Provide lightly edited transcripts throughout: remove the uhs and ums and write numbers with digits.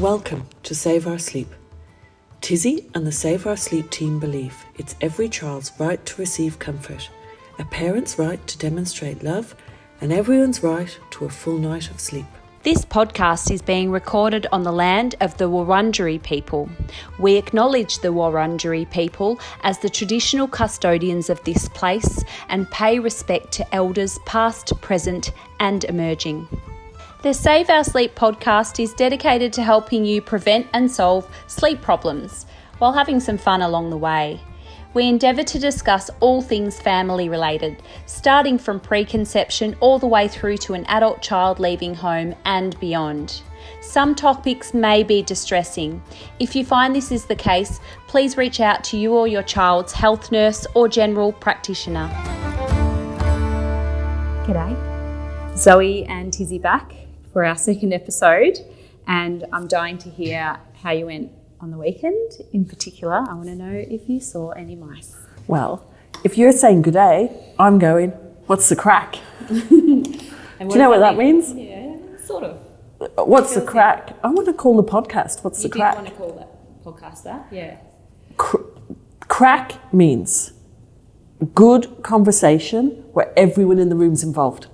Welcome to Save Our Sleep. Tizzy and the Save Our Sleep team believe it's every child's right to receive comfort, a parent's right to demonstrate love, and everyone's right to a full night of sleep. This podcast is being recorded on the land of the Wurundjeri people. We acknowledge the Wurundjeri people as the traditional custodians of this place and pay respect to elders past, present and emerging. The Save Our Sleep podcast is dedicated to helping you prevent and solve sleep problems while having some fun along the way. We endeavour to discuss all things family related, starting from preconception all the way through to an adult child leaving home and beyond. Some topics may be distressing. If you find this is the case, please reach out to you or your child's health nurse or general practitioner. G'day, Zoe and Tizzy back for our second episode, and I'm dying to hear how you went on the weekend. In particular, I want to know if you saw any mice. Well, if you're saying good day, I'm going, what's the crack? Do you know what that means? Yeah, sort of. What's the crack? I want to call the podcast, what's the crack? You did want to call that podcast that? Yeah. Crack means good conversation where everyone in the room's involved.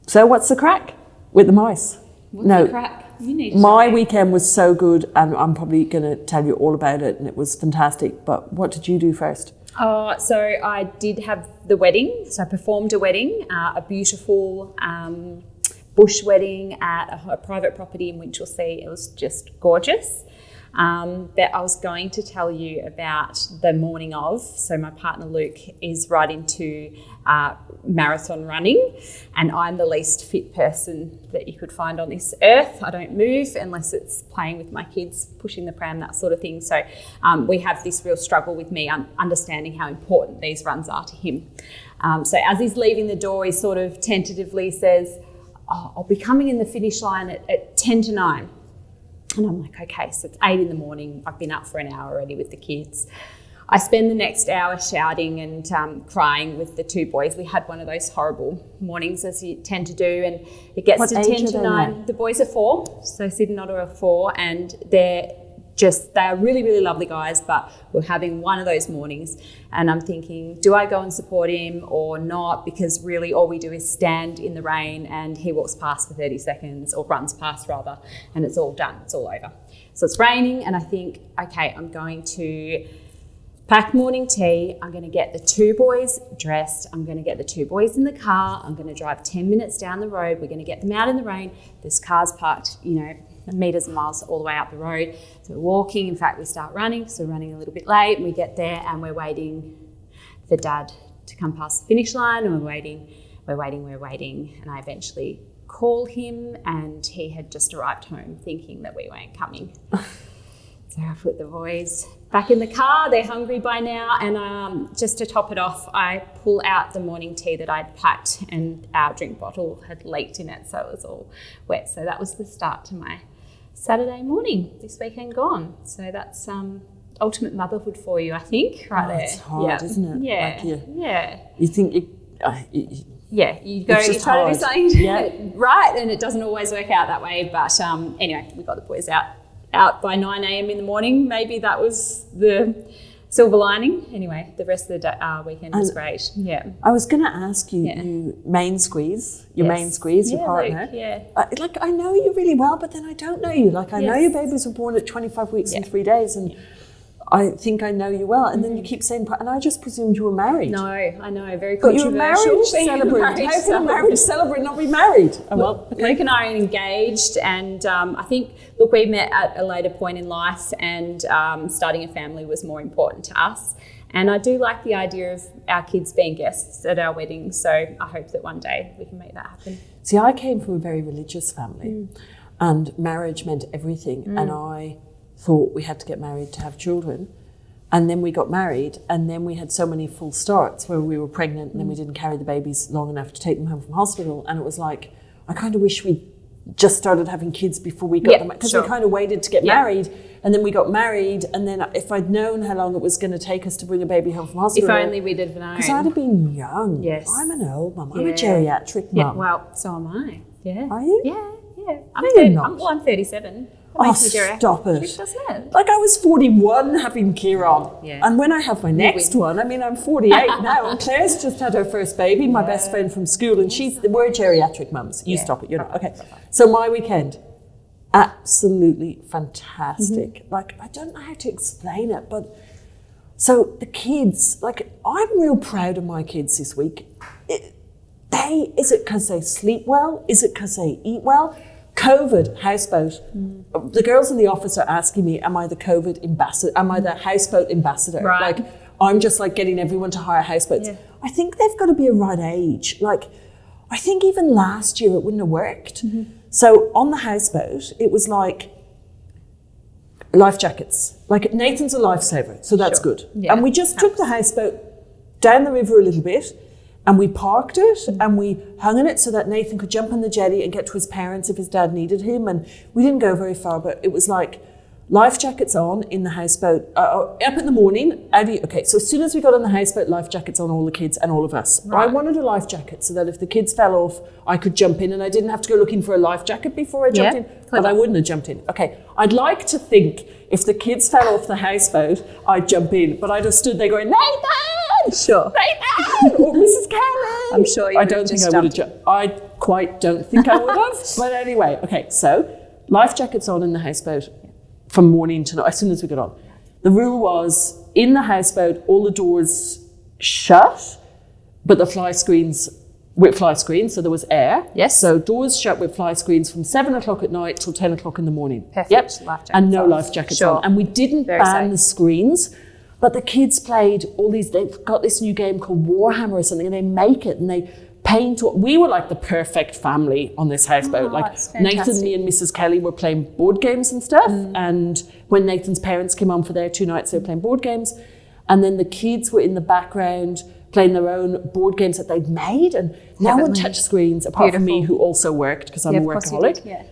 So what's the crack with the mice? What's the crack? You need to My weekend was so good, and I'm probably going to tell you all about it, and it was fantastic. But what did you do first? So I did have the wedding. So I performed a wedding, a beautiful bush wedding at a private property in Winchelsea. It was just gorgeous. But I was going to tell you about the morning of. So my partner Luke is right into marathon running, and I'm the least fit person that you could find on this earth. I don't move unless it's playing with my kids, pushing the pram, that sort of thing. So we have this real struggle with me understanding how important these runs are to him. So as he's leaving the door, he sort of tentatively says, I'll be coming in the finish line at 10 to 9. And I'm like, okay, so it's 8 in the morning. I've been up for an hour already with the kids. I spend the next hour shouting and crying with the two boys. We had one of those horrible mornings, as you tend to do, and it gets What to age 10 are to they 9. now? The boys are 4, so Sid and Otter are 4, and they are really, really lovely guys, but we're having one of those mornings, and I'm thinking, do I go and support him or not? Because really all we do is stand in the rain and he walks past for 30 seconds, or runs past rather, and it's all done, it's all over. So it's raining, and I think, okay, I'm going to pack morning tea. I'm going to get the two boys dressed. I'm going to get the two boys in the car. I'm going to drive 10 minutes down the road. We're going to get them out in the rain. This car's parked, meters and miles all the way up the road. So we're walking. In fact, we start running. So we're running a little bit late. And we get there and we're waiting for Dad to come past the finish line. And we're waiting. And I eventually call him, and he had just arrived home thinking that we weren't coming. So I put the boys back in the car. They're hungry by now. And just to top it off, I pull out the morning tea that I'd packed, and our drink bottle had leaked in it, so it was all wet. So that was the start to my Saturday morning, this weekend gone. So that's ultimate motherhood for you, I think, right there. It's hard, isn't it? Yeah. Like you think you go, it's you just try hard. to do something right, and it doesn't always work out that way. But anyway, we got the boys out by 9 a.m. in the morning. Maybe that was the silver lining. Anyway, the rest of the weekend was great. Yeah. I was going to ask you, you main squeeze, your partner. Luke, I know you really well, but then I don't know you. I know your babies were born at 25 weeks and 3 days, and I think I know you well. And then you keep saying, and I just presumed you were married. No, I know, very But controversial. you're a marriage celebrant. How can a marriage celebrant not be married? Luke and I are engaged, and I think, look, we met at a later point in life, and starting a family was more important to us. And I do like the idea of our kids being guests at our wedding, so I hope that one day we can make that happen. See, I came from a very religious family, and marriage meant everything, and I thought we had to get married to have children. And then we got married, and then we had so many full starts where we were pregnant, and then we didn't carry the babies long enough to take them home from hospital. And it was like, I kind of wish we just started having kids before we got them, because we kind of waited to get married, and then we got married, and then if I'd known how long it was going to take us to bring a baby home from hospital. If only we'd have known. Because I'd have been young. Yes. I'm an old mum. I'm a geriatric mum. Well, so am I. Yeah. Are you? Yeah. No, you're not. I'm 37. makes me geriatric, stop it. doesn't it? Like I was 41 having Kieran. Yeah. And when I have my next one, I mean, I'm 48 now, and Claire's just had her first baby, my best friend from school, and we're geriatric mums. You stop it, you're not. Okay. So my weekend, absolutely fantastic. Like, I don't know how to explain it, but so the kids, like, I'm real proud of my kids this week. Is it because they sleep well? Is it because they eat well? COVID, houseboat. The girls in the office are asking me, am I the COVID ambassador? Am I the houseboat ambassador? Right. Like, I'm just like getting everyone to hire houseboats. Yeah. I think they've got to be a right age. Like, I think even last year it wouldn't have worked. So on the houseboat, it was like life jackets. Like Nathan's a lifesaver, so that's good. Yeah. And we just took the houseboat down the river a little bit, and we parked it and we hung in it so that Nathan could jump on the jetty and get to his parents if his dad needed him. And we didn't go very far, but it was like life jackets on in the houseboat, up in the morning. Okay, so as soon as we got on the houseboat, life jackets on all the kids and all of us. Right. I wanted a life jacket so that if the kids fell off, I could jump in and I didn't have to go looking for a life jacket before I jumped in. But I wouldn't have jumped in. Okay, I'd like to think if the kids fell off the houseboat, I'd jump in. But I'd have stood there going, Nathan! Sure. Nathan! Or Mrs. Kelly! I'm sure you I don't think I would have jumped. I quite don't think I would have. But anyway, okay, so life jackets on in the houseboat from morning to night, as soon as we got on. The rule was, in the houseboat, all the doors shut, but the fly screens with fly screens, so there was air. Yes. So doors shut with fly screens from 7 o'clock at night till 10 o'clock in the morning. Perfect. Yep. Life jackets and no on. life jackets on. And we didn't ban the screens, but the kids played all these, they've got this new game called Warhammer or something, and they make it and they paint. We were like the perfect family on this houseboat. Like Nathan, me and Mrs. Kelly were playing board games and stuff. And when Nathan's parents came on for their 2 nights, they were playing board games. And then the kids were in the background playing their own board games that they'd made, and no one touched screens apart from me, who also worked because I'm a workaholic.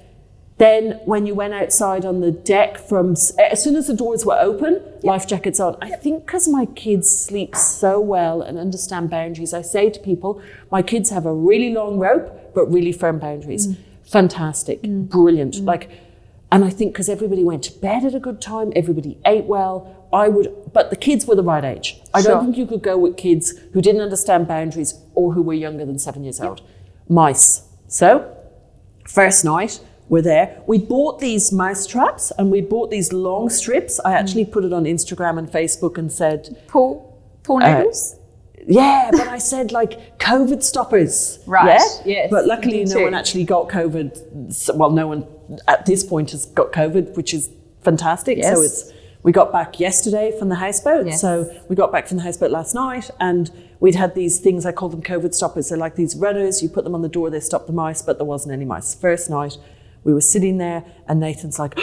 Then when you went outside on the deck, from as soon as the doors were open, life jackets on. I think because my kids sleep so well and understand boundaries, I say to people, my kids have a really long rope but really firm boundaries. Fantastic, brilliant. Like, and I think because everybody went to bed at a good time, everybody ate well, but the kids were the right age. I don't think you could go with kids who didn't understand boundaries or who were younger than 7 years old. Mice. So, first night, we're there. We bought these mouse traps and we bought these long strips. I actually put it on Instagram and Facebook and said... Pool noodles? Yeah, but I said like COVID stoppers. Right, yes. But luckily no one actually got COVID. Well, no one at this point has got COVID, which is fantastic. Yes. So we got back yesterday from the houseboat. Yes. So we got back from the houseboat last night and we'd had these things, I call them COVID stoppers. They're like these runners, you put them on the door, they stop the mice, but there wasn't any mice. First night, we were sitting there and Nathan's like,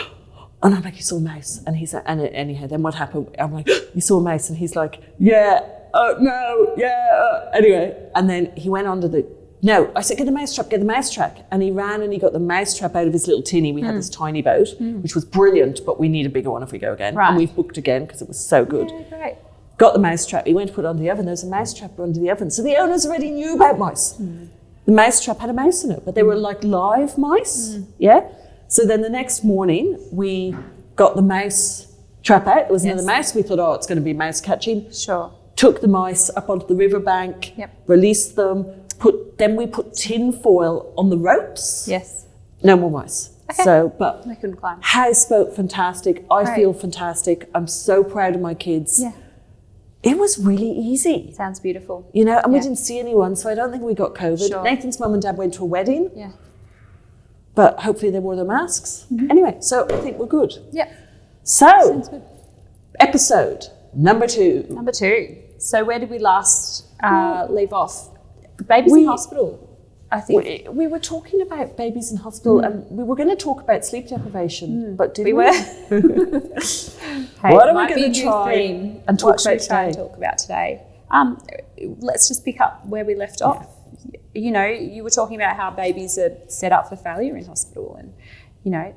and I'm like, you saw a mouse? And he's like, and anyhow, then what happened? I'm like, you saw a mouse? And he's like, yeah, no, yeah. Anyway, and then he went under I said, get the mousetrap. And he ran and he got the mousetrap out of his little tinny. We had this tiny boat, which was brilliant, but we need a bigger one if we go again. Right. And we've booked again because it was so good. Yeah, great. Got the mousetrap. He went to put it under the oven. There's a mousetrap under the oven. So the owners already knew about mice. The mousetrap had a mouse in it, but they were like live mice. Yeah. So then the next morning, we got the mouse trap out. There was another mouse. We thought, it's going to be mouse catching. Sure. Took the mice up onto the riverbank, released them. Then we put tin foil on the ropes. Yes. No more mice. Okay. So, but they couldn't climb. Houseboat, fantastic. I feel fantastic. I'm so proud of my kids. Yeah. It was really easy. Sounds beautiful. You know, and we didn't see anyone, so I don't think we got COVID. Sure. Nathan's mum and dad went to a wedding. Yeah. But hopefully they wore their masks. Anyway, so I think we're good. Yeah. So, sounds good. Episode number 2. So where did we last leave off? Babies in hospital, I think. We were talking about babies in hospital and we were going to talk about sleep deprivation, but did we? Were. What are we going to try and talk about today? Let's just pick up where we left off. You know, you were talking about how babies are set up for failure in hospital and, you know,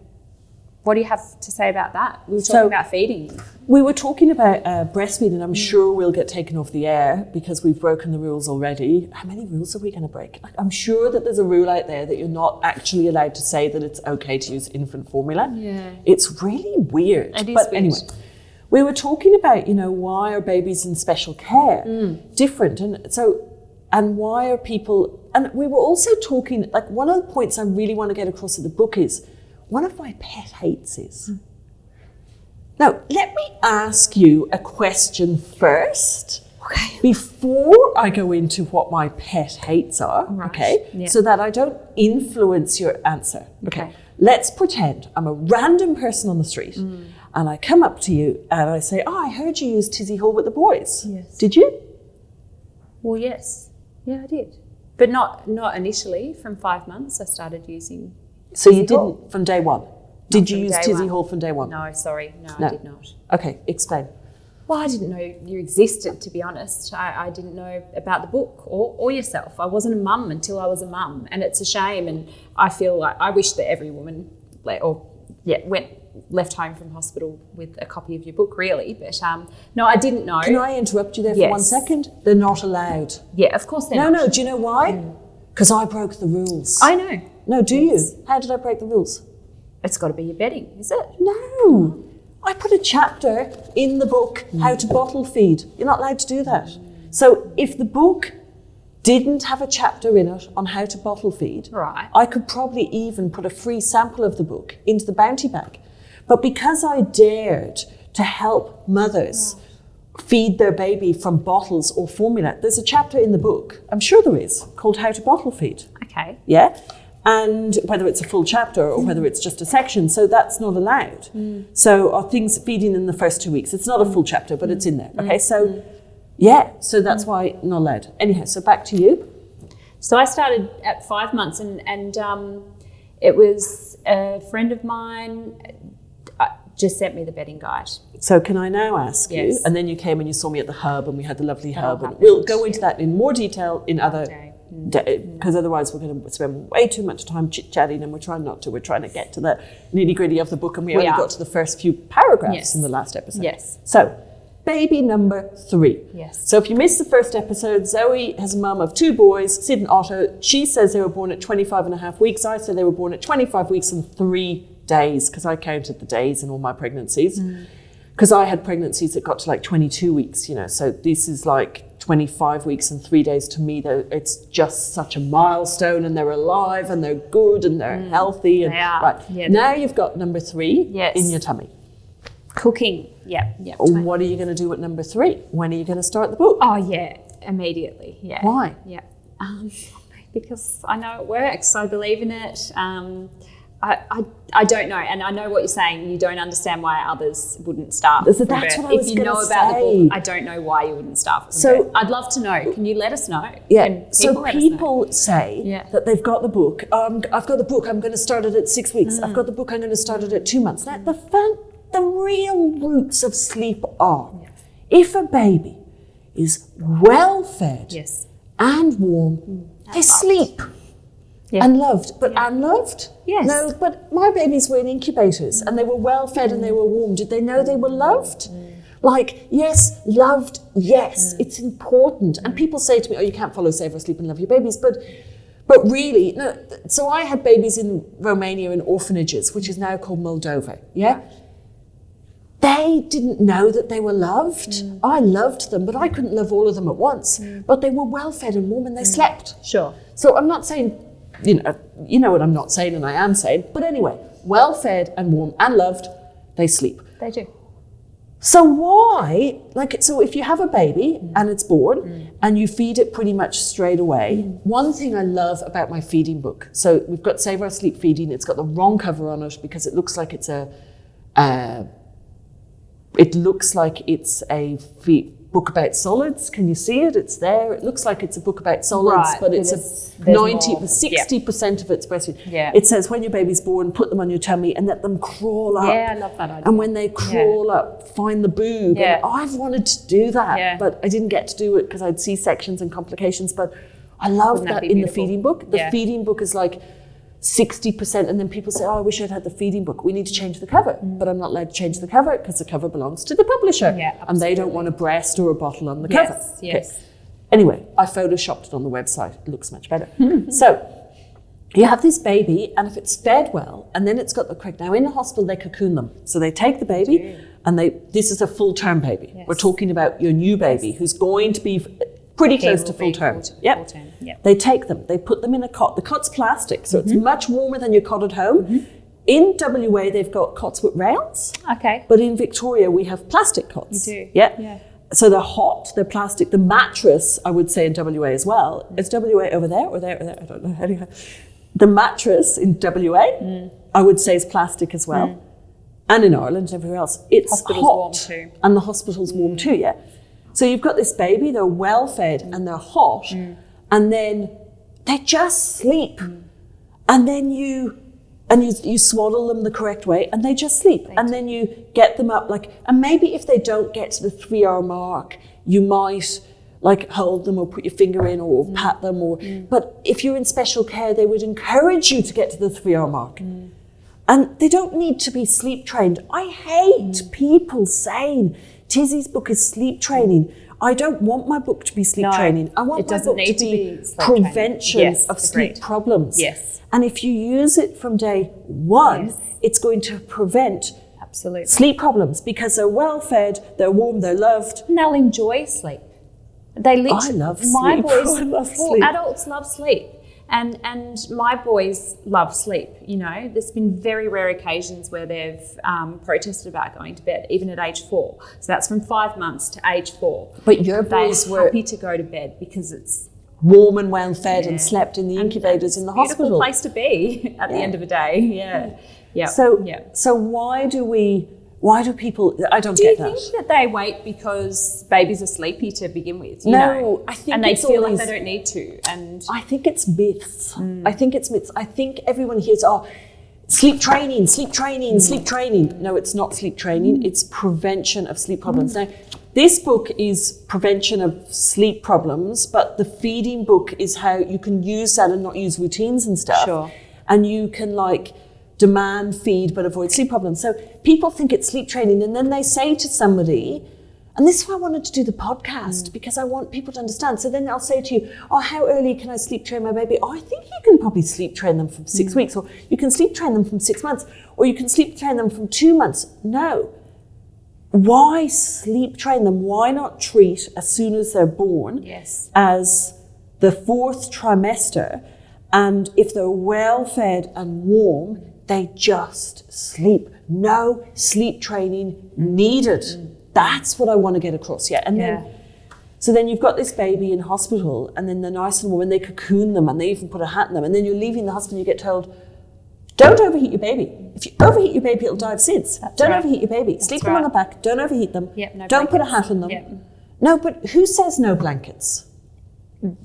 What do you have to say about that? We were So- talking about feeding. We were talking about breastfeeding. I'm sure we'll get taken off the air because we've broken the rules already. How many rules are we going to break? Like, I'm sure that there's a rule out there that you're not actually allowed to say that it's okay to use infant formula. Yeah. It's really weird. It is But weird. anyway, we were talking about, why are babies in special care different? And why are people... And we were also talking, like, one of the points I really want to get across in the book is, one of my pet hates is... Now, let me ask you a question first, Okay. before I go into what my pet hates are, Right. okay? Yeah. So that I don't influence your answer. Okay. Let's pretend I'm a random person on the street and I come up to you and I say, I heard you use Tizzy Hall with the boys. Yes. Did you? Well, yes. Yeah, I did. But not initially. From 5 months, I started using... So you Tizzy Hall. didn't from day one? Did you from use day Tizzy one. Hall from day one? No, sorry. No, No. I did not. Okay, explain. Well, I didn't know you existed, to be honest. I didn't know about the book or yourself. I wasn't a mum until I was a mum, and it's a shame. And I feel like I wish that every woman left home from hospital with a copy of your book, really. But no, I didn't know. Can I interrupt you there for Yes. 1 second? They're not allowed. Yeah, of course they're No, not. no, do you know why? Because I broke the rules. I know. No, do Yes. you? How did I break the rules? It's got to be your bedding, is it? No. I put a chapter in the book, How to Bottle Feed. You're not allowed to do that. So if the book didn't have a chapter in it on how to bottle feed, Right. I could probably even put a free sample of the book into the bounty bag. But because I dared to help mothers feed their baby from bottles or formula, there's a chapter in the book, I'm sure there is, called How to Bottle Feed. Okay. Yeah? And whether it's a full chapter or whether it's just a section, so that's not allowed. So are things feeding in the first 2 weeks? It's not a full chapter, but it's in there. Okay, so yeah, so that's why not allowed. Anyhow, so back to you. So I started at 5 months, and it was a friend of mine just sent me the bedding guide. So can I now ask you, Yes. and then you came and you saw me at the hub and we had the lovely That hub, all and we'll go happened, into that in more detail in other day. because otherwise we're going to spend way too much time chit-chatting, and we're trying not to. We're trying to get to the nitty-gritty of the book, and we only are. got to the first few paragraphs Yes. in the last episode. Yes. So, baby number 3. Yes. So if you missed the first episode, Zoe has a mum of 2 boys, Sid and Otto. She says they were born at 25 and a half weeks. I said they were born at 25 weeks and 3 days, because I counted the days in all my pregnancies. Because I had pregnancies that got to like 22 weeks, so this is like 25 weeks and 3 days. To me, though, it's just such a milestone, and they're alive and they're good and they're healthy. And They are. right. Yeah. Now you've got number 3 Yes. in your tummy. Cooking. Yeah. Yeah. What are you going to do at number 3? When are you going to start the book? Oh yeah, immediately. Yeah. Why? Yeah. Because I know it works. I believe in it. I don't know, and I know what you're saying. You don't understand why others wouldn't start. That's from what birth. I was If you know gonna about the say. book, I don't know why you wouldn't start from So- birth. I'd love to know. Can you let us know? Yeah. Can So let us know? people say Yeah. that they've got the book. I've got the book. I'm going to start it at 6 weeks. I've got the book. I'm going to start it at 2 months. Now, the real roots of sleep are if a baby is well fed Yes. and warm, they sleep. Yeah. And loved, but unloved? Yes. No, but my babies were in incubators and they were well fed and they were warm. Did they know they were loved? Like, yes, loved, yes, it's important. And people say to me, oh, you can't follow Save or Sleep and love your babies. But really, no. So I had babies in Romania in orphanages, which is now called Moldova, yeah? They didn't know that they were loved. I loved them, but I couldn't love all of them at once. But they were well fed and warm and they slept. Sure. So I'm not saying, you know what I'm not saying, and I am saying. But anyway, well fed and warm and loved, they sleep. They do. So why, so if you have a baby and it's born and you feed it pretty much straight away, one thing I love about my feeding book, so we've got Save Our Sleep Feeding, it's got the wrong cover on it because it looks like it's a book about solids. Can you see it? It's there. It looks like it's a book about solids, Right, but it's there's 60% of it's breastfeeding. Yeah. It says when your baby's born, put them on your tummy and let them crawl up. Yeah, I love that idea. And when they crawl up, find the boob. Yeah. And I've wanted to do that, Yeah. but I didn't get to do it because I had C-sections and complications. But I love Wouldn't that that be in the beautiful? feeding book. The Yeah. feeding book is like 60%, and then people say, oh, I wish I'd had the feeding book. We need to change the cover, but I'm not allowed to change the cover because the cover belongs to the publisher. Yeah, and they don't want a breast or a bottle on the Yes, cover. yes. Okay. Anyway, I photoshopped it on the website. It looks much better. So you have this baby, and if it's fed well, and then it's got the correct. Now in the hospital they cocoon them, so they take the baby, and this is a full-term baby. Yes. We're talking about your new baby who's going to be pretty close to full term. Full term. Yep. They take them, they put them in a cot. The cot's plastic, so it's much warmer than your cot at home. In WA, they've got cots with rails, Okay. but in Victoria, we have plastic cots. We do. Yeah. Yeah. So they're hot, they're plastic. The mattress, I would say in WA as well. Is WA over there or there or there? I don't know. Anyhow, the mattress in WA, I would say is plastic as well. And in Ireland and everywhere else. It's Hospital's hot. warm too. And the hospital's warm too, yeah. So you've got this baby, they're well fed and they're hot, and then they just sleep. And then you swaddle them the correct way and they just sleep. And then you get them up and maybe if they don't get to the 3-hour mark, you might hold them or put your finger in or pat them but if you're in special care, they would encourage you to get to the 3-hour mark. And they don't need to be sleep trained. I hate people saying Tizzy's book is sleep training. I don't want my book to be sleep training. I want my book to be prevention of sleep problems. Yes. And if you use it from day one, it's going to prevent sleep problems because they're well fed, they're warm, they're loved. And they'll enjoy sleep. They literally, I love sleep. My boys, I love sleep. Adults love sleep. And my boys love sleep, There's been very rare occasions where they've protested about going to bed, even at age 4. So that's from 5 months to age 4. But your boys were happy to go to bed because it's warm and well fed and slept in the incubators in the hospital. Beautiful place to be at the end of the day. Yeah. Yeah. So why do people? I don't do get that. Do you think that they wait because babies are sleepy to begin with? No, I think and they it's feel always, like they don't need to. And I think it's myths. I think it's myths. I think everyone hears, sleep training, sleep training, sleep training. No, it's not sleep training. It's prevention of sleep problems. Now, this book is prevention of sleep problems, but the feeding book is how you can use that and not use routines and stuff. Sure. And you can demand feed but avoid sleep problems. So people think it's sleep training and then they say to somebody, and this is why I wanted to do the podcast because I want people to understand. So then they'll say to you, how early can I sleep train my baby? I think you can probably sleep train them from 6 weeks, or you can sleep train them from 6 months, or you can sleep train them from 2 months. No. Why sleep train them? Why not treat as soon as they're born as the 4th trimester? And if they're well fed and warm, they just sleep. No sleep training needed. That's what I want to get across. So then you've got this baby in hospital, and then the nice and warm, they cocoon them, and they even put a hat in them, and then you're leaving the hospital and you get told, don't overheat your baby. If you overheat your baby, it'll die of SIDS. Don't overheat your baby. Sleep them on the back. Don't overheat them. Don't put a hat on them. No, but who says no blankets?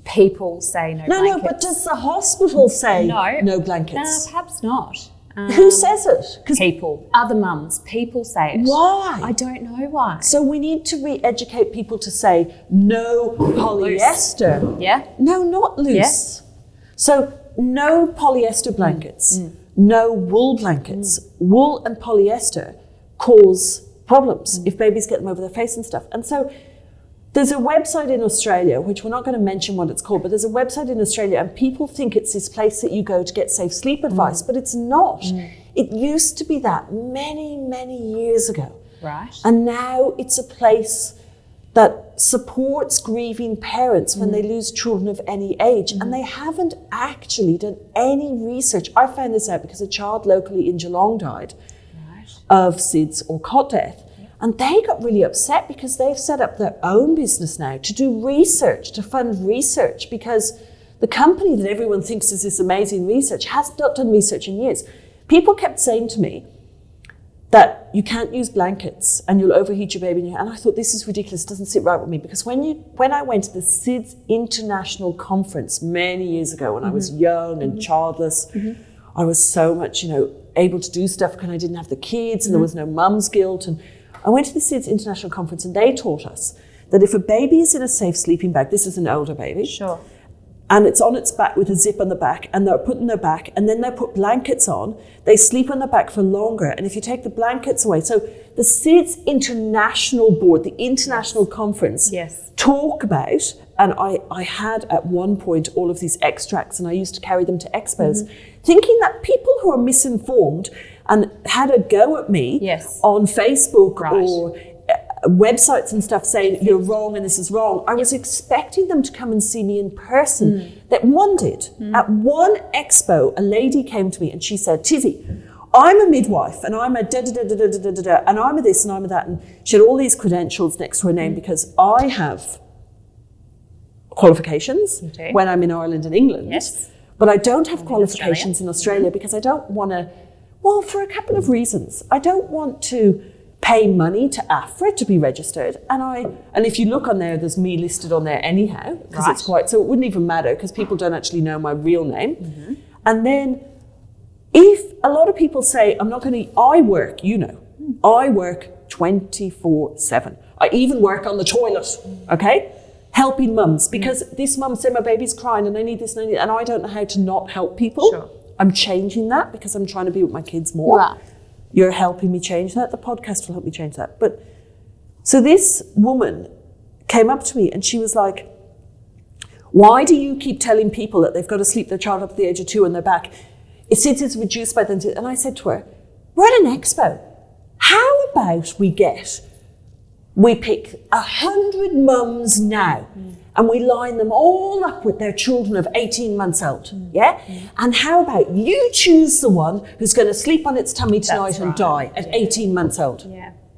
People say no blankets. No, but does the hospital say no blankets? No, perhaps not. Who says it? People, other mums, people say it. Why? I don't know why. So we need to re-educate people to say no polyester. Loose. Yeah? No, not loose. Yeah. So no polyester blankets, no wool blankets. Wool and polyester cause problems if babies get them over their face and stuff. And so there's a website in Australia, which we're not going to mention what it's called, but there's a website in Australia and people think it's this place that you go to get safe sleep advice, but it's not. It used to be that many, many years ago. Right. And now it's a place that supports grieving parents when they lose children of any age. And they haven't actually done any research. I found this out because a child locally in Geelong died of SIDS or cot death. And they got really upset because they've set up their own business now to do research, to fund research, because the company that everyone thinks is this amazing research has not done research in years. People kept saying to me that you can't use blankets and you'll overheat your baby. And I thought, this is ridiculous, it doesn't sit right with me. Because when I went to the SIDS International Conference many years ago when I was young and childless, I was so much, able to do stuff because I didn't have the kids and there was no mum's guilt. And I went to the SIDS International Conference and they taught us that if a baby is in a safe sleeping bag, this is an older baby, and it's on its back with a zip on the back, and they're putting their back, and then they put blankets on. They sleep on the back for longer, and if you take the blankets away, so the SIDS International Board, the international conference, talk about, and I had at one point all of these extracts, and I used to carry them to expos, thinking that people who are misinformed and had a go at me on Facebook or websites and stuff saying you're wrong and this is wrong. I was expecting them to come and see me in person. That one did. At one expo, a lady came to me and she said, Tizzy, I'm a midwife and I'm a da-da-da-da-da-da-da-da, and I'm a this and I'm a that. And she had all these credentials next to her name because I have qualifications when I'm in Ireland and England. But I don't have qualifications in Australia because I don't want to, well, for a couple of reasons. I don't want to pay money to AFRA to be registered, and if you look on there, there's me listed on there anyhow, because it's quite, so it wouldn't even matter because people don't actually know my real name. And then if a lot of people say, I'm not going to, I work 24/7. I even work on the toilet, okay? Helping mums, because this mum said my baby's crying and I need this and I need, and I don't know how to not help people. I'm changing that because I'm trying to be with my kids more. You're helping me change that. The podcast will help me change that. But so this woman came up to me and she was like, why do you keep telling people that they've got to sleep their child up to the age of 2 on their back? It's reduced by then. And I said to her, we're at an expo. How about we pick 100 mums now and we line them all up with their children of 18 months old, And how about you choose the one who's going to sleep on its tummy tonight and die at 18 months old?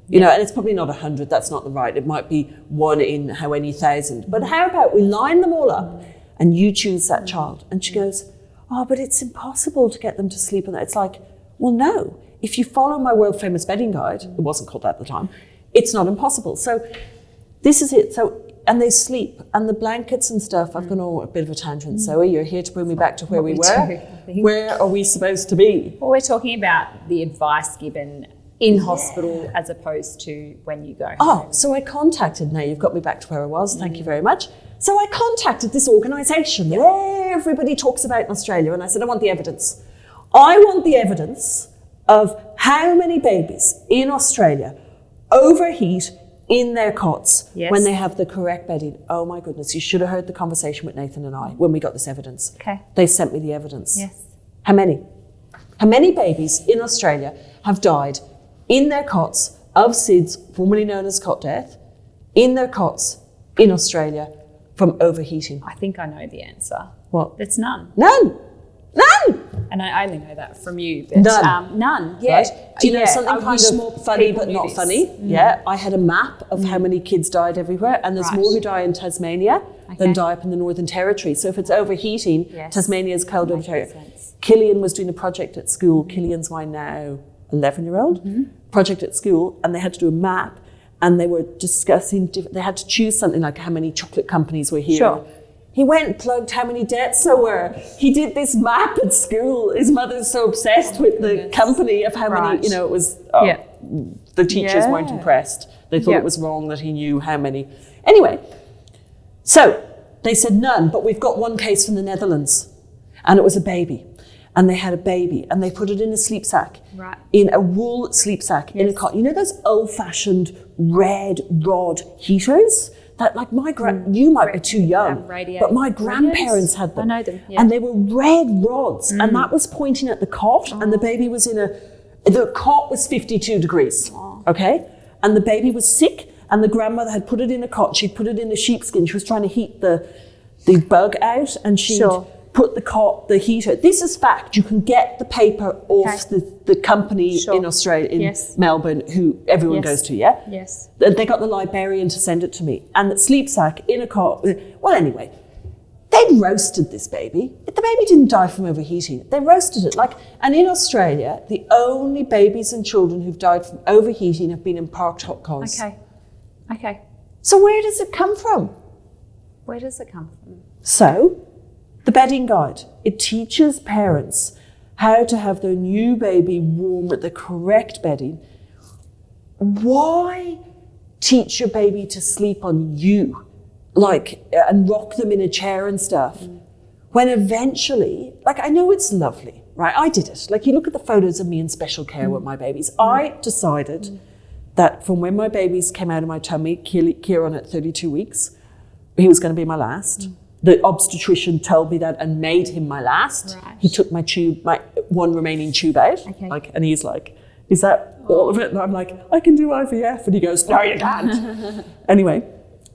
You know, and it's probably not 100, that's not the right, it might be 1 in how many thousand. But how about we line them all up and you choose that child? And she goes, oh, but it's impossible to get them to sleep on that. It's like, well, no, if you follow my world famous bedding guide, it wasn't called that at the time, it's not impossible. So this is it. So, and they sleep, and the blankets and stuff. I've gone on a bit of a tangent. Zoe, you're here to bring me back to where we were. Where are we supposed to be? Well, we're talking about the advice given in hospital as opposed to when you go home. Oh, so I contacted, now you've got me back to where I was, thank you very much. So I contacted this organisation that everybody talks about in Australia, and I said, I want the evidence. I want the evidence of how many babies in Australia overheat in their cots when they have the correct bedding. Oh my goodness, you should have heard the conversation with Nathan and I when we got this evidence. They sent me the evidence. How many? How many babies in Australia have died in their cots of SIDS, formerly known as cot death, in their cots in Australia from overheating? I think I know the answer. What? It's none. None. And I only know that from you. But, none. Right? Do you know something kind of funny but not funny? I had a map of how many kids died everywhere, and there's more who die in Tasmania than die up in the Northern Territory. So if it's overheating, Tasmania is cold over Territory. Killian was doing a project at school. Killian's my now 11-year-old project at school, and they had to do a map, and they were discussing, they had to choose something like how many chocolate companies were here. He went and plugged how many deaths there were. He did this map at school. His mother's so obsessed with the company of how many, you know, it was, the teachers weren't impressed. They thought it was wrong that he knew how many. Anyway, so they said none, but we've got one case from the Netherlands, and it was a baby. And they had a baby, and they put it in a sleep sack, in a wool sleep sack, in a cot. You know those old-fashioned red rod heaters? That, like, you might be too young, but my grandparents had them. I know them. And they were red rods, and that was pointing at the cot, and the baby was the cot was 52 degrees, okay? And the baby was sick, and the grandmother had put it in a cot. She'd put it in a sheepskin. She was trying to heat the bug out, and she'd put the heater. This is fact. You can get the paper off the company in Australia, in Melbourne, who everyone goes to, They got the librarian to send it to me. And the sleep sack in a cot. Well, anyway, they'd roasted this baby. The baby didn't die from overheating. They roasted it. And in Australia, the only babies and children who've died from overheating have been in parked hot cars. Okay. So where does it come from? Where does it come from? So, the bedding guide, it teaches parents how to have their new baby warm with the correct bedding. Why teach your baby to sleep on you, and rock them in a chair and stuff, when eventually, like, I know it's lovely, right? I did it. Like, you look at the photos of me in special care with my babies. I decided that from when my babies came out of my tummy, Kieran at 32 weeks, he was going to be my last. The obstetrician told me that and made him my last. Right. He took my one remaining tube out. Okay. Like, and he's like, is that all of it? And I'm like, I can do IVF. And he goes, no, you can't. Anyway,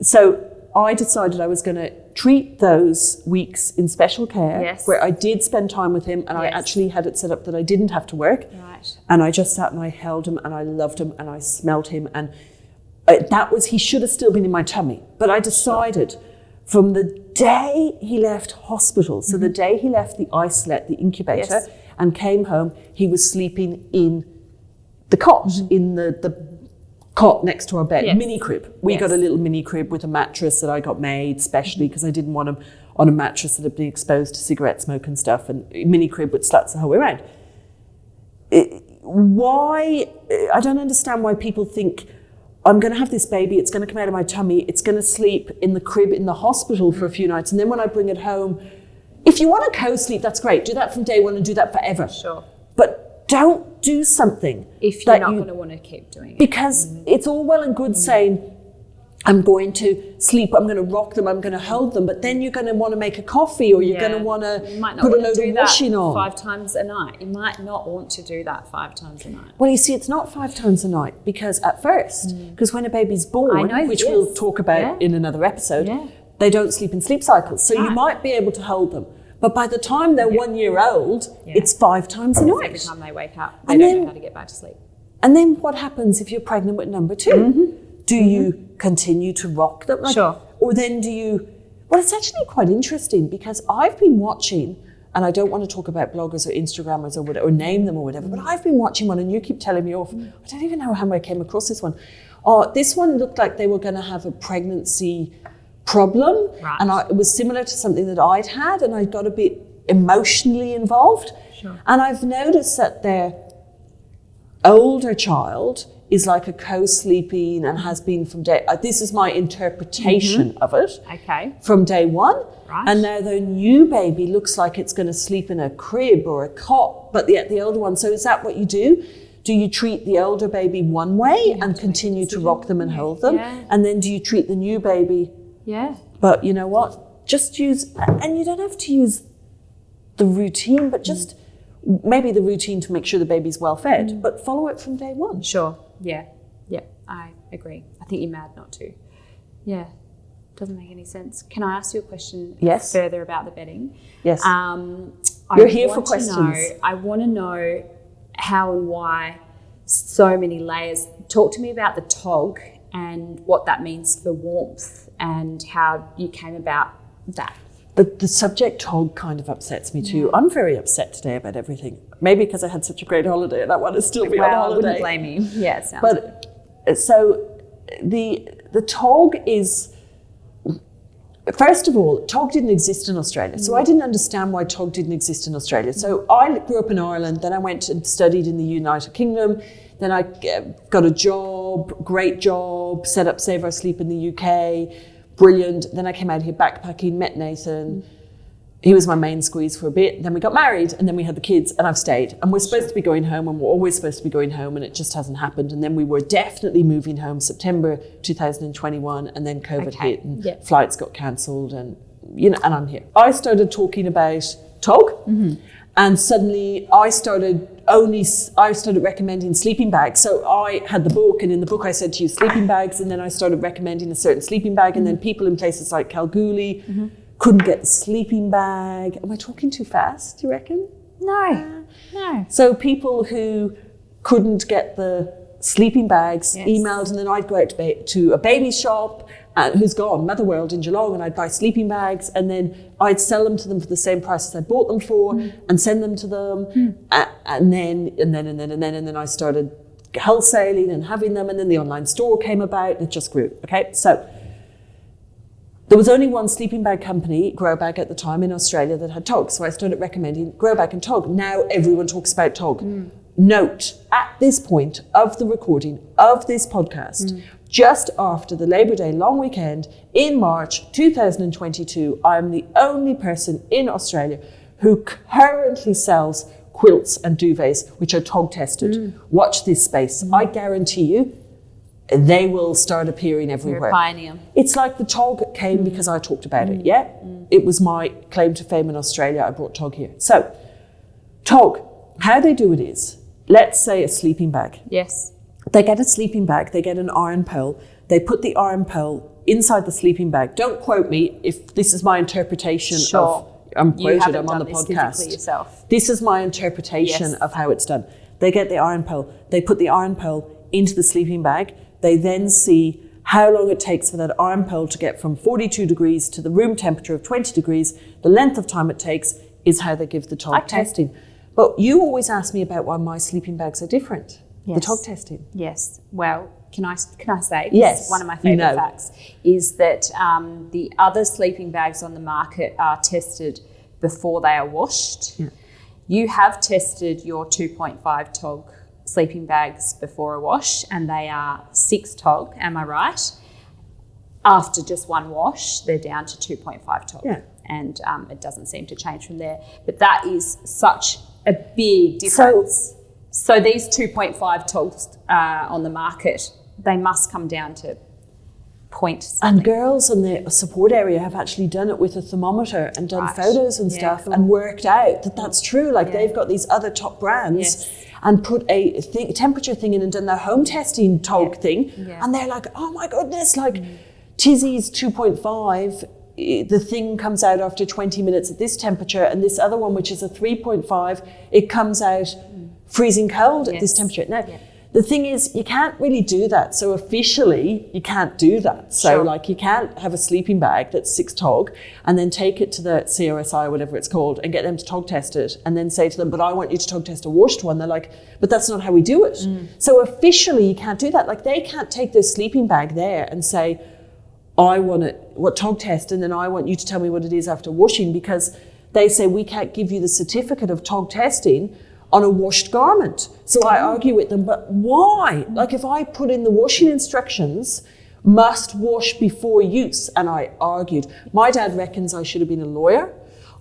so I decided I was going to treat those weeks in special care, Yes. where I did spend time with him, and I Yes. actually had it set up that I didn't have to work. Right. And I just sat and I held him and I loved him and I smelled him, and he should have still been in my tummy. But I decided from the day he left hospital, so the day he left the isolate, the incubator, Yes. and came home, he was sleeping in the cot, in the cot next to our bed, Yes. mini crib. We Yes. got a little mini crib with a mattress that I got made specially because I didn't want him on a mattress that had been exposed to cigarette smoke and stuff, and a mini crib with slats the whole way around. I don't understand why people think, I'm going to have this baby, it's going to come out of my tummy, it's going to sleep in the crib in the hospital for a few nights, and then when I bring it home, if you want to co-sleep, that's great. Do that from day one and do that forever. Sure. But don't do something If you're that not you- going to want to keep doing it. because it's all well and good saying, I'm going to sleep, I'm going to rock them, I'm going to hold them, but then you're going to want to make a coffee, or you're going to want You to might not put a want to load do of that washing on. 5 times a night. You might not want to do that 5 times a night. Well, you see, it's not 5 times a night, because at first, because when a baby's born, I know, which yes. we'll talk about Yeah. in another episode, Yeah. they don't sleep in sleep cycles. So you Right. might be able to hold them. But by the time they're 1 year old, Yeah. it's 5 times a Every night. time they wake up, they And don't then- know how to get back to sleep. And then what happens if you're pregnant with number 2? Do you continue to rock them? Sure. Or then do you... Well, it's actually quite interesting, because I've been watching, and I don't want to talk about bloggers or Instagrammers or whatever, or name them or whatever, but I've been watching one, and you keep telling me off. I don't even know how I came across this one. This one looked like they were going to have a pregnancy problem. Right. And it was similar to something that I'd had, and I got a bit emotionally involved. Sure. And I've noticed that their older child is like a co-sleeping and has been from day... this is my interpretation of it. Okay. From day one. Right. And now the new baby looks like it's going to sleep in a crib or a cot, but the older one. So is that what you do? Do you treat the older baby one way and continue to rock them and hold them? Yeah. And then do you treat the new baby? Yeah. But you know what? Just use... And you don't have to use the routine, but just maybe the routine to make sure the baby's well fed, but follow it from day one. Sure. Yeah. Yeah. I agree. I think you're mad not to. Yeah. Doesn't make any sense. Can I ask you a question Yes. further about the bedding? Yes. You're here for questions. I want to know how and why so many layers. Talk to me about the TOG and what that means for warmth and how you came about that. The subject TOG kind of upsets me too. I'm very upset today about everything. Maybe because I had such a great holiday and I want to still be on I holiday. wouldn't blame you. Yeah, it sounds But so the TOG is, first of all, TOG didn't exist in Australia. So I didn't understand why TOG didn't exist in Australia. So I grew up in Ireland, then I went and studied in the United Kingdom. Then I got a job, great job, set up Save Our Sleep in the UK, brilliant. Then I came out here backpacking, met Nathan. He was my main squeeze for a bit. Then we got married, and then we had the kids, and I've stayed. And we're supposed to be going home, and we're always supposed to be going home, and it just hasn't happened. And then we were definitely moving home September 2021, and then COVID hit, and flights got cancelled, and and I'm here. I started talking about TOG, and suddenly I started recommending sleeping bags. So I had the book, and in the book I said to use sleeping bags, and then I started recommending a certain sleeping bag, and then people in places like Kalgoorlie couldn't get the sleeping bag. Am I talking too fast, do you reckon? No. So people who couldn't get the sleeping bags emailed, and then I'd go out to a baby shop who's gone, Motherworld in Geelong, and I'd buy sleeping bags, and then I'd sell them to them for the same price as I bought them for, and send them to them, and then I started wholesaling and having them, and then the online store came about, and it just grew. Okay, so there was only one sleeping bag company, Growbag at the time in Australia, that had TOG, so I started recommending Growbag and TOG. Now everyone talks about TOG. Note, at this point of the recording of this podcast, just after the Labour Day long weekend in March 2022. I'm the only person in Australia who currently sells quilts and duvets, which are TOG tested. Watch this space. I guarantee you, they will start appearing everywhere. You're a pioneer. It's like the TOG came because I talked about it, yeah? It was my claim to fame in Australia. I brought TOG here. So, TOG, how they do it is, let's say a sleeping bag. Yes. They get a sleeping bag, they get an iron pole, they put the iron pole inside the sleeping bag. Don't quote me if this is my interpretation of, I'm quoted, I'm on the podcast. Yourself. This is my interpretation of how it's done. They get the iron pole, they put the iron pole into the sleeping bag, they then see how long it takes for that iron pole to get from 42 degrees to the room temperature of 20 degrees. The length of time it takes is how they give the TOG testing. But you always ask me about why my sleeping bags are different. The TOG testing. Yes. Well, can I say? Yes. One of my favourite facts is that the other sleeping bags on the market are tested before they are washed. Yeah. You have tested your 2.5 TOG sleeping bags before a wash, and they are 6 TOG. Am I right? After just one wash, they're down to 2.5 TOG. Yeah. And it doesn't seem to change from there. But that is such a big difference. So these 2.5 TOGs on the market, they must come down to point something. And girls in the support area have actually done it with a thermometer and done photos and stuff and worked out that that's true. Like they've got these other top brands and put a temperature thing in and done their home testing TOG thing. Yeah. And they're like, oh my goodness, like Tizzy's 2.5, the thing comes out after 20 minutes at this temperature, and this other one, which is a 3.5, it comes out freezing cold at this temperature. Now, the thing is, you can't really do that. So officially, you can't do that. So like you can't have a sleeping bag that's 6 TOG and then take it to the COSI or whatever it's called and get them to TOG test it and then say to them, but I want you to TOG test a washed one. They're like, but that's not how we do it. So officially, you can't do that. Like they can't take their sleeping bag there and say, I want it, what TOG test, and then I want you to tell me what it is after washing, because they say we can't give you the certificate of TOG testing on a washed garment. So I argue with them, but why? Like if I put in the washing instructions, must wash before use, and I argued. My dad reckons I should have been a lawyer.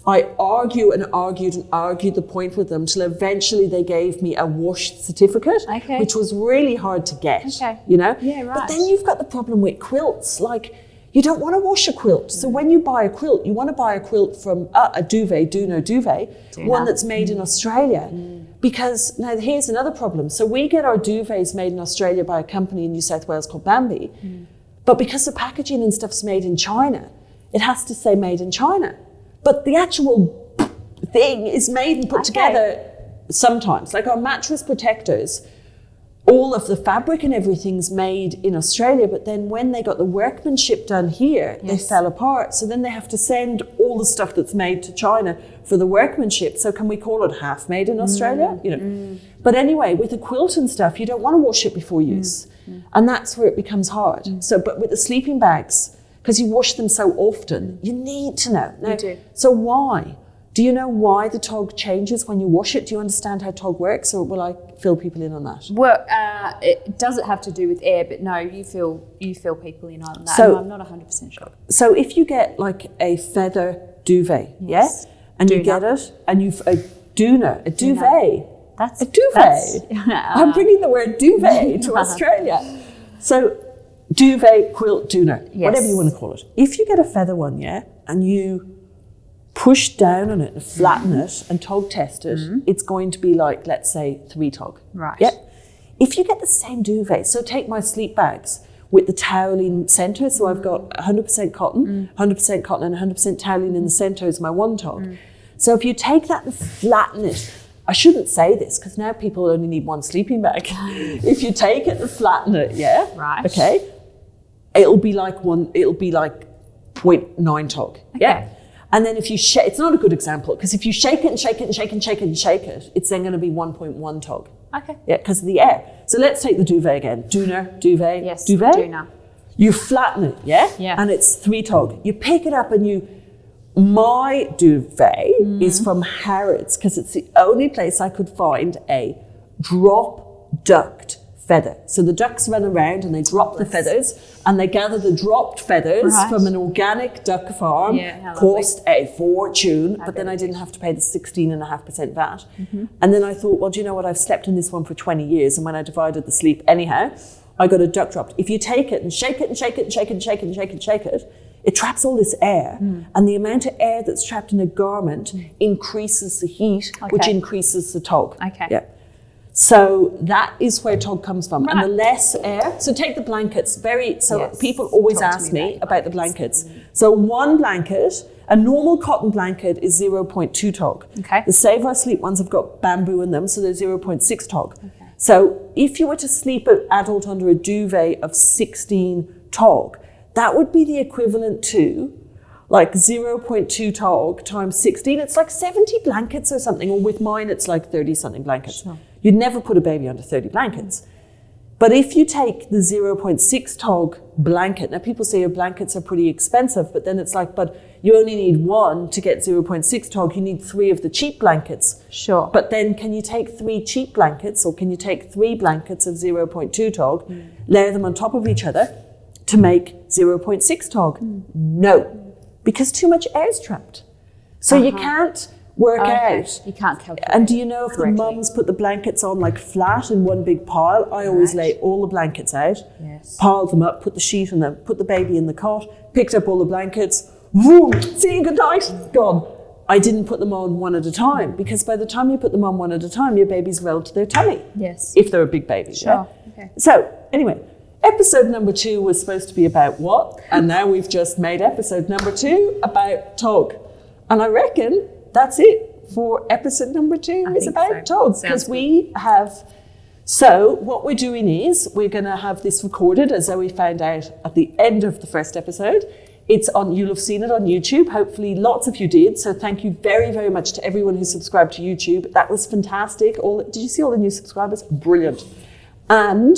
I argued the point with them till eventually they gave me a washed certificate, which was really hard to get, you know? Yeah, right. But then you've got the problem with quilts. Like, you don't want to wash a quilt. So when you buy a quilt, you want to buy a quilt from a duvet, one that's made in Australia. Because now here's another problem. So we get our duvets made in Australia by a company in New South Wales called Bambi. But because the packaging and stuff's made in China, it has to say made in China. But the actual thing is made and put together sometimes. Like our mattress protectors, all of the fabric and everything's made in Australia, but then when they got the workmanship done here, they fell apart. So then they have to send all the stuff that's made to China for the workmanship. So can we call it half made in Australia? You know. But anyway, with the quilt and stuff, you don't want to wash it before use. And that's where it becomes hard. So, but with the sleeping bags, because you wash them so often, you need to know. Now, so why? Do you know why the TOG changes when you wash it? Do you understand how TOG works, or will I fill people in on that? Well, does it have to do with air? But no, you fill people in on that. So, I'm not 100% sure. So if you get like a feather duvet, and you get it, and you've a duvet. That's a duvet. I'm bringing the word duvet to Australia. So duvet, quilt, doona, whatever you want to call it. If you get a feather one, and you push down on it and flatten it and TOG test it, it's going to be like, let's say, 3 TOG. Right. Yeah. If you get the same duvet, so take my sleep bags with the toweling centre, so I've got 100% cotton, 100% cotton and 100% toweling in the centre is my 1 TOG. So if you take that and flatten it, I shouldn't say this because now people only need 1 sleeping bag. If you take it and flatten it, okay, it'll be like 0.9 TOG. Yeah. And then if you shake, it's not a good example because if you shake it and shake it and shake it and shake it and shake it, it's then going to be 1.1 TOG. Okay. Yeah, because of the air. So let's take the duvet again. Duvet. Yes. Duvet. Doona. You flatten it, yeah? And it's 3 TOG. You pick it up and my duvet is from Harrods because it's the only place I could find a drop duct feather. So the ducks run around and they drop the feathers, and they gather the dropped feathers from an organic duck farm. Yeah, cost a fortune, but then I didn't have to pay the 16.5% VAT. And then I thought, well, do you know what? I've slept in this one for 20 years, and when I divided the sleep anyhow, I got a duck dropped. If you take it and shake it and shake it and shake it and shake it and shake it and shake it, it traps all this air, and the amount of air that's trapped in a garment increases the heat, which increases the tog. Okay. Yeah. So that is where tog comes from. And the less air, so take the blankets, people always ask me about the blankets. So one blanket, a normal cotton blanket is 0.2 tog. Okay. The Save Our Sleep ones have got bamboo in them, so they're 0.6 tog. Okay. So if you were to sleep an adult under a duvet of 16 tog, that would be the equivalent to like 0.2 tog times 16. It's like 70 blankets or something, or with mine it's like 30 something blankets. Sure. You'd never put a baby under 30 blankets. But if you take the 0.6 tog blanket, now people say your blankets are pretty expensive, but then it's like, but you only need one to get 0.6 tog, you need 3 of the cheap blankets. Sure. But then can you take 3 cheap blankets, or can you take 3 blankets of 0.2 tog, layer them on top of each other to make 0.6 tog? No, because too much air is trapped. So you can't work out. You can't calculate. And do you know if the mums put the blankets on like flat in one big pile? I always lay all the blankets out, piled them up, put the sheet in them, put the baby in the cot, picked up all the blankets, whoom, see you, good night, gone. I didn't put them on one at a time, because by the time you put them on one at a time, your baby's rolled to their tummy. Yes. If they're a big baby. Sure. Yeah? Okay. So anyway, episode number 2 was supposed to be about what? And now we've just made episode number 2 about tog. And I reckon that's it for episode number 2 is about tog. Because we have, so what we're doing is we're going to have this recorded, as Zoe found out at the end of the first episode. It's on, you'll have seen it on YouTube. Hopefully lots of you did. So thank you very, very much to everyone who subscribed to YouTube. That was fantastic. Did you see all the new subscribers? Brilliant. And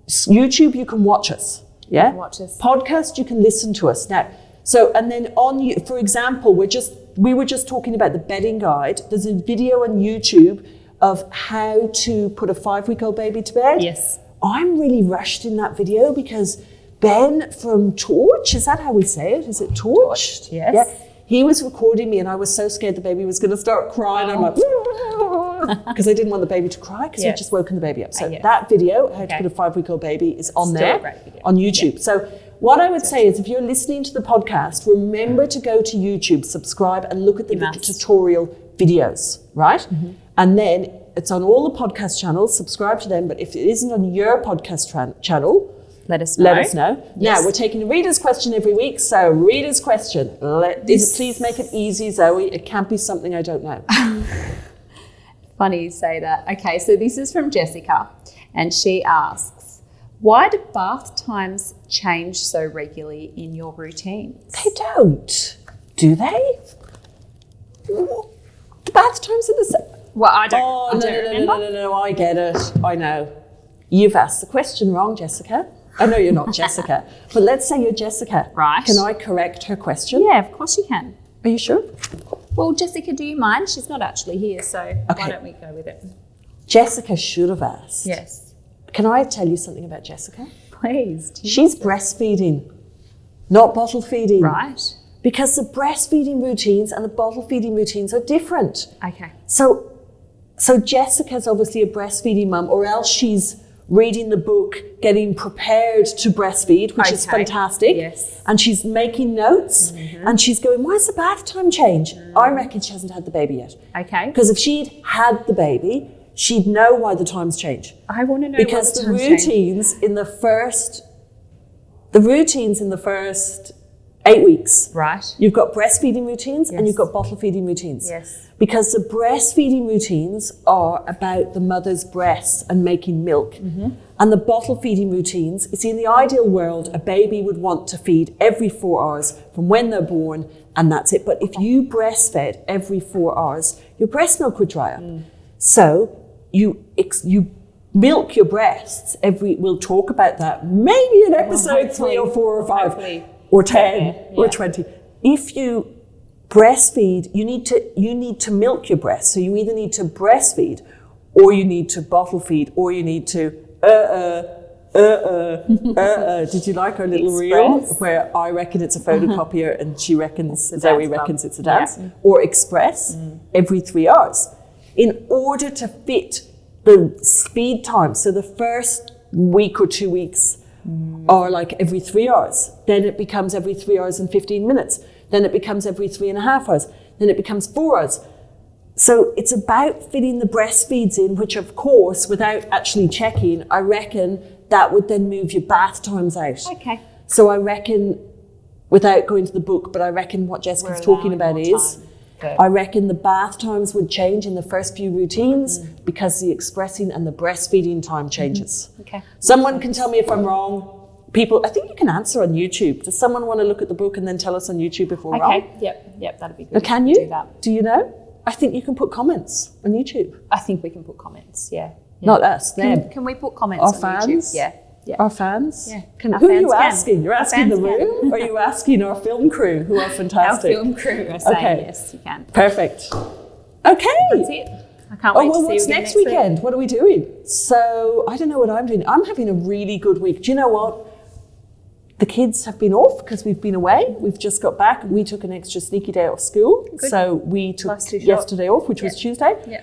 YouTube, you can watch us. Yeah. Watch us. Podcast, you can listen to us. Now, so, and then on, for example, we were just talking about the bedding guide. There's a video on YouTube of how to put a 5-week-old baby to bed. Yes. I'm really rushed in that video because Ben from Torch, is that how we say it? Is it Torch? Yes. Yeah. He was recording me and I was so scared the baby was going to start crying. I'm like, because I didn't want the baby to cry because we'd just woken the baby up. So that video, how to put a 5-week-old baby, is on there on YouTube. Yeah. So what I would say is if you're listening to the podcast, remember to go to YouTube, subscribe and look at the tutorial videos, right? Mm-hmm. And then it's on all the podcast channels, subscribe to them. But if it isn't on your podcast channel, let us know. Let us know. Yes. Now, we're taking a reader's question every week. So, reader's question. Please make it easy, Zoe. It can't be something I don't know. Funny you say that. Okay, so this is from Jessica. And she asks, why do bath times change so regularly in your routines? They don't. Do they? The bath times are the same. Well, I don't remember. No, I get it. I know. You've asked the question wrong, Jessica. I know you're not Jessica, but let's say you're Jessica. Right. Can I correct her question? Yeah, of course you can. Are you sure? Well, Jessica, do you mind? She's not actually here, so why don't we go with it? Jessica should have asked. Yes. Can I tell you something about Jessica? Please. She's breastfeeding, not bottle feeding. Right. Because the breastfeeding routines and the bottle feeding routines are different. Okay. So Jessica's obviously a breastfeeding mum, or else she's reading the book, getting prepared to breastfeed, which is fantastic. Yes. And she's making notes and she's going, why's the bath time change? I reckon she hasn't had the baby yet. Okay. Because if she'd had the baby, she'd know why the times change. I want to know because why the routines in the first 8 weeks. Right. You've got breastfeeding routines and you've got bottle feeding routines. Yes. Because the breastfeeding routines are about the mother's breasts and making milk. Mm-hmm. And the bottle feeding routines, you see, in the ideal world, a baby would want to feed every 4 hours from when they're born, and that's it. But if you breastfed every 4 hours, your breast milk would dry up. So you milk your breasts we'll talk about that maybe in episode 3 or 4 or 5 or 10 or 20. If you breastfeed, you need to milk your breast. So you either need to breastfeed, or you need to bottle feed, or you need to Did you like our little reel Express. where I reckon it's a photocopier and she reckons, It's a Zoe dance reckons club. it's a dance? Yeah. Or Express every 3 hours. In order to fit the speed time, so the first week or 2 weeks are like every 3 hours. Then it becomes every 3 hours and 15 minutes. Then it becomes every 3.5 hours. Then it becomes 4 hours. So it's about fitting the breastfeeds in, which of course, without actually checking, I reckon that would then move your bath times out. Okay. So I reckon, without going to the book, but I reckon what Jessica's We're talking allowing about more is, time. Good. I reckon the bath times would change in the first few routines because the expressing and the breastfeeding time changes. Okay. Someone can tell me if I'm wrong. People, I think you can answer on YouTube. Does someone want to look at the book and then tell us on YouTube if we're wrong? Okay. Yep. That'd be good. Now, can you? do that? Do you know? I think you can put comments on YouTube. I think we can put comments. Yeah. Not us, them. Can we put comments Our on fans? YouTube? Yeah. Yeah. Our fans? Yeah. Can, Our who are fans you can. asking? You're Our asking the fans can. room? Or are you asking our film crew who are Our fantastic? film crew are saying Okay. yes, you can. Perfect. Okay. That's it. I can't Oh, wait well, to see what's you again next weekend? week. What are we doing? So, I don't know what I'm doing. I'm having a really good week. Do you know what? The kids have been off because we've been away. We've just got back. We took an extra sneaky day off school. Good. So we took Life's too short. yesterday off, which was Tuesday. Yeah.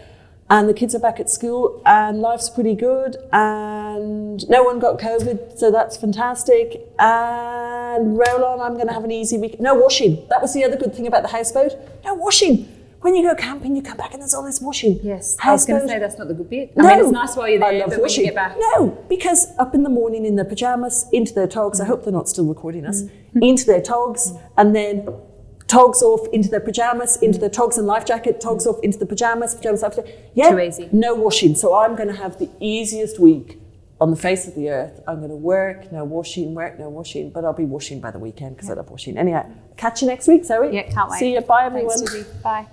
And the kids are back at school and life's pretty good and no one got COVID, so that's fantastic. And roll on, I'm going to have an easy week. No washing. That was the other good thing about the houseboat. No washing. When you go camping, you come back and there's all this washing. Yes. I was going to Houseboat. say that's not the good bit. No. I mean, it's nice while you're I there, love but when washing. you get back. No, because up in the morning in their pajamas, into their togs. I hope they're not still recording us. Into their togs, and then togs off into their pajamas, into their togs and life jacket, togs off into the pajamas, life jacket. Yeah, Too easy. no washing. So I'm going to have the easiest week on the face of the earth. I'm going to work, no washing, but I'll be washing by the weekend because I love washing. Anyhow, catch you next week, Zoe. Yeah, can't wait. See you. Bye, everyone. Thanks, Susie. Bye.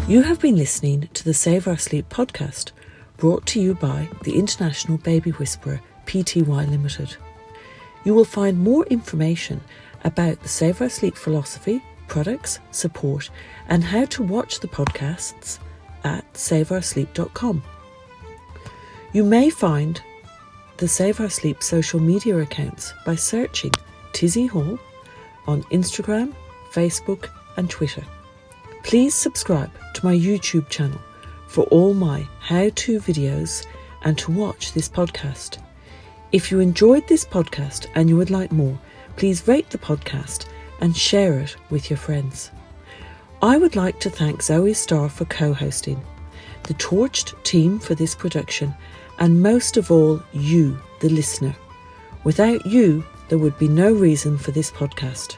You have been listening to the Save Our Sleep podcast, brought to you by the International Baby Whisperer Pty Limited. You will find more information about the Save Our Sleep philosophy, products, support, and how to watch the podcasts at saveoursleep.com. You may find the Save Our Sleep social media accounts by searching Tizzy Hall on Instagram, Facebook, and Twitter. Please subscribe to my YouTube channel for all my how-to videos and to watch this podcast. If you enjoyed this podcast and you would like more, please rate the podcast and share it with your friends. I would like to thank Zoe Starr for co-hosting, the Torched team for this production, and most of all, you, the listener. Without you, there would be no reason for this podcast.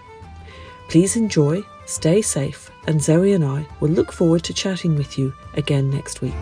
Please enjoy, stay safe, and Zoe and I will look forward to chatting with you again next week.